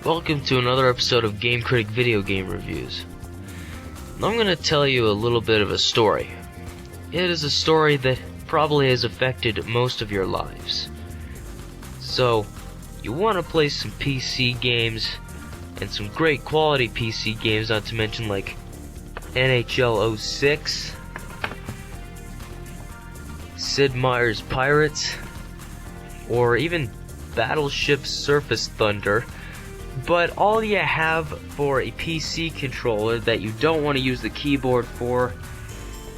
Welcome to another episode of Game Critic Video Game Reviews. Now I'm going to tell you a little bit of a story. It is a story that probably has affected most of your lives. So, you want to play some PC games, and some great quality PC games, not to mention like NHL 06, Sid Meier's Pirates, or even Battleship Surface Thunder. But all you have for a PC controller that you don't want to use the keyboard for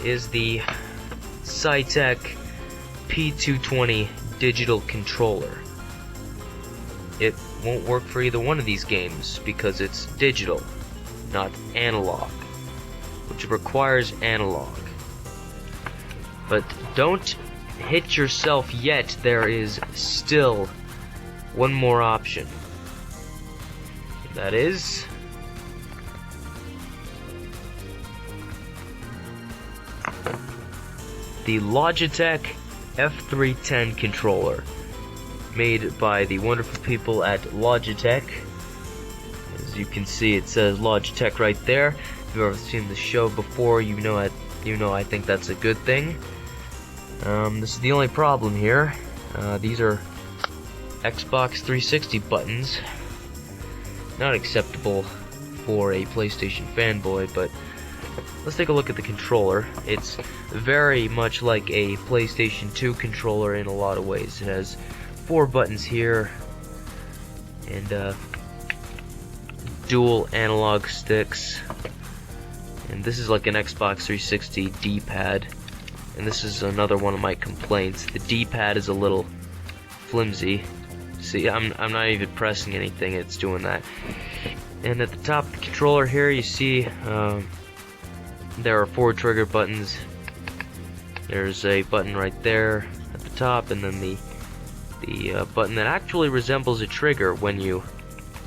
is the Logitech P220 digital controller. It won't work for either one of these games because it's digital, not analog, which requires analog. But don't hit yourself yet, there is still one more option. That is the Logitech F310 controller, made by the wonderful people at Logitech. As you can see, it says Logitech right there. If you've ever seen the show before, you know I think that's a good thing. This is the only problem here. These are Xbox 360 buttons. Not acceptable for a PlayStation fanboy, but let's take a look at the controller. It's very much like a PlayStation 2 controller in a lot of ways. It has 4 buttons here, and dual analog sticks. And this is like an Xbox 360 D-pad. And this is another one of my complaints. The D-pad is a little flimsy. See, I'm not even pressing anything, it's doing that. And at the top of the controller here, you see there are 4 trigger buttons. There's a button right there at the top, and then the button that actually resembles a trigger when you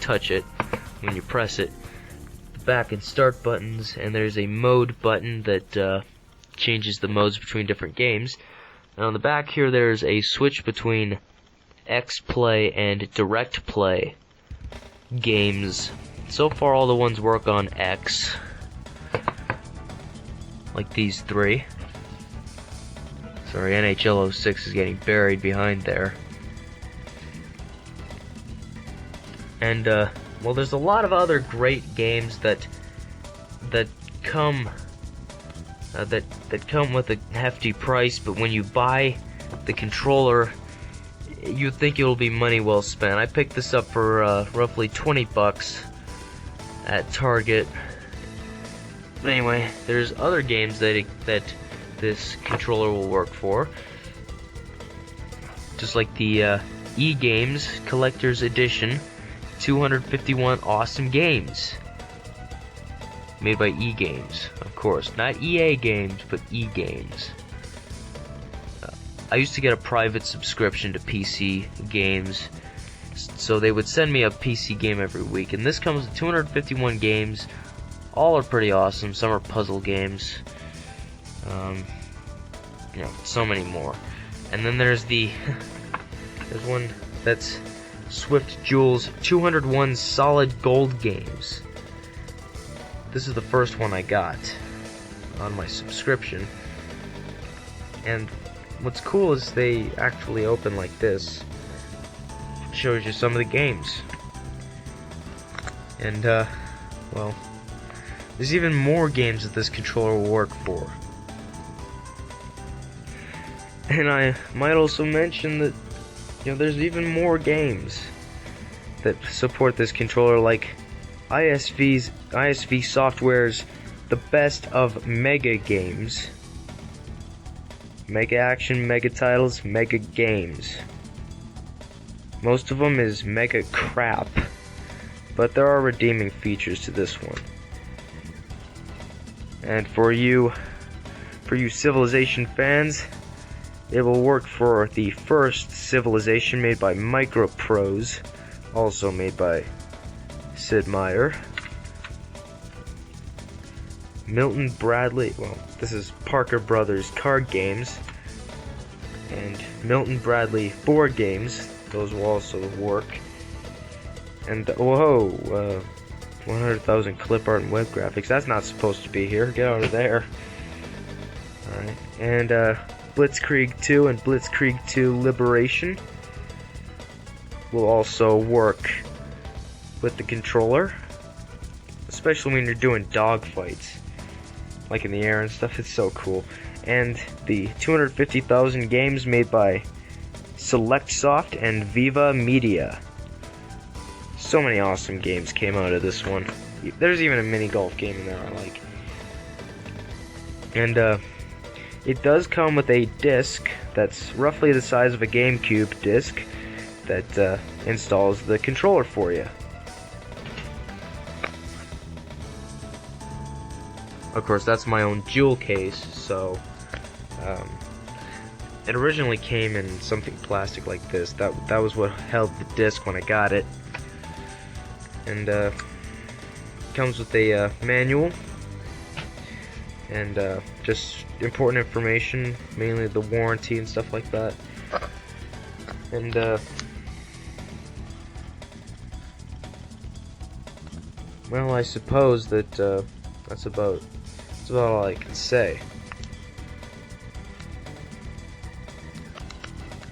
touch it, when you press it. The back and start buttons, and there's a mode button that changes the modes between different games. And on the back here, there's a switch between X-Play and Direct Play games. So far all the ones work on X, like these 3. Sorry, NHL 06 is getting buried behind there. And well, there's a lot of other great games that come with a hefty price, but when you buy the controller, you think it'll be money well spent. I picked this up for roughly 20 bucks at Target. But anyway, there's other games that this controller will work for, just like the E-Games Collector's Edition, 251 awesome games, made by E-Games, of course, not EA Games, but E-Games. I used to get a private subscription to PC games, so they would send me a PC game every week, and this comes with 251 games. All are pretty awesome. Some are puzzle games, so many more. And then there's there's one that's Swift Jules 201 solid gold games. This is the first one I got on my subscription, and what's cool is they actually open like this. It shows you some of the games. And, well, there's even more games that this controller will work for. And I might also mention that, there's even more games that support this controller, like ISV Software's The Best of Mega Games. Mega action, mega titles, mega games. Most of them is mega crap, but there are redeeming features to this one. And for you Civilization fans, it will work for the first Civilization, made by Microprose, also made by Sid Meier. Milton Bradley, well, this is Parker Brothers card games, and Milton Bradley board games, those will also work. And whoa, 100,000 clip art and web graphics. That's not supposed to be here. Get out of there. Alright, and Blitzkrieg 2 and Blitzkrieg 2 Liberation will also work with the controller, especially when you're doing dogfights, like in the air and stuff. It's so cool. And the 250,000 games made by SelectSoft and Viva Media. So many awesome games came out of this one. There's even a mini golf game in there I like. And it does come with a disc that's roughly the size of a GameCube disc that installs the controller for you. Of course, that's my own jewel case, so it originally came in something plastic like this. That was what held the disc when I got it. And comes with a manual and just important information, mainly the warranty and stuff like that. And well, I suppose that that's about all I can say.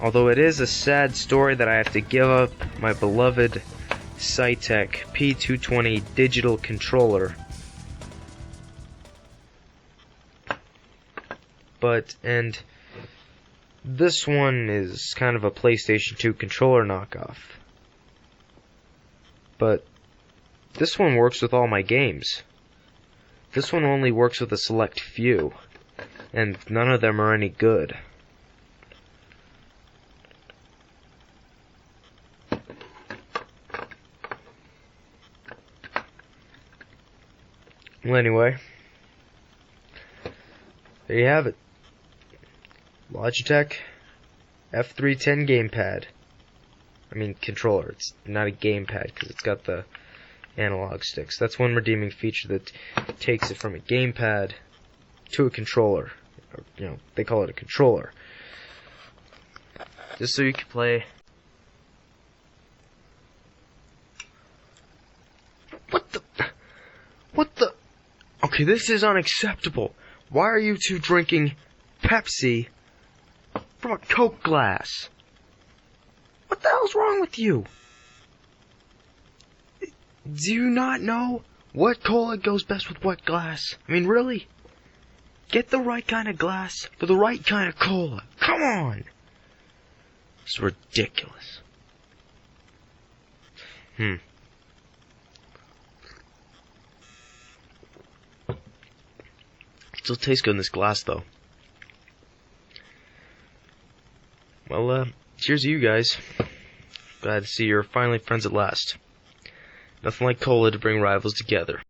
Although it is a sad story that I have to give up my beloved Logitech P220 digital controller. And this one is kind of a PlayStation 2 controller knockoff. But this one works with all my games. This one only works with a select few, and none of them are any good. Well, anyway, there you have it. Logitech F310 gamepad. I mean controller. It's not a gamepad because it's got the analog sticks. That's one redeeming feature that takes it from a gamepad to a controller. You know, they call it a controller. Just so you can play. What the? Okay, this is unacceptable. Why are you two drinking Pepsi from a Coke glass? What the hell's wrong with you? Do you not know what cola goes best with what glass? I mean, really? Get the right kind of glass for the right kind of cola. Come on! It's ridiculous. Still tastes good in this glass, though. Well, cheers to you guys. Glad to see you're finally friends at last. Nothing like cola to bring rivals together.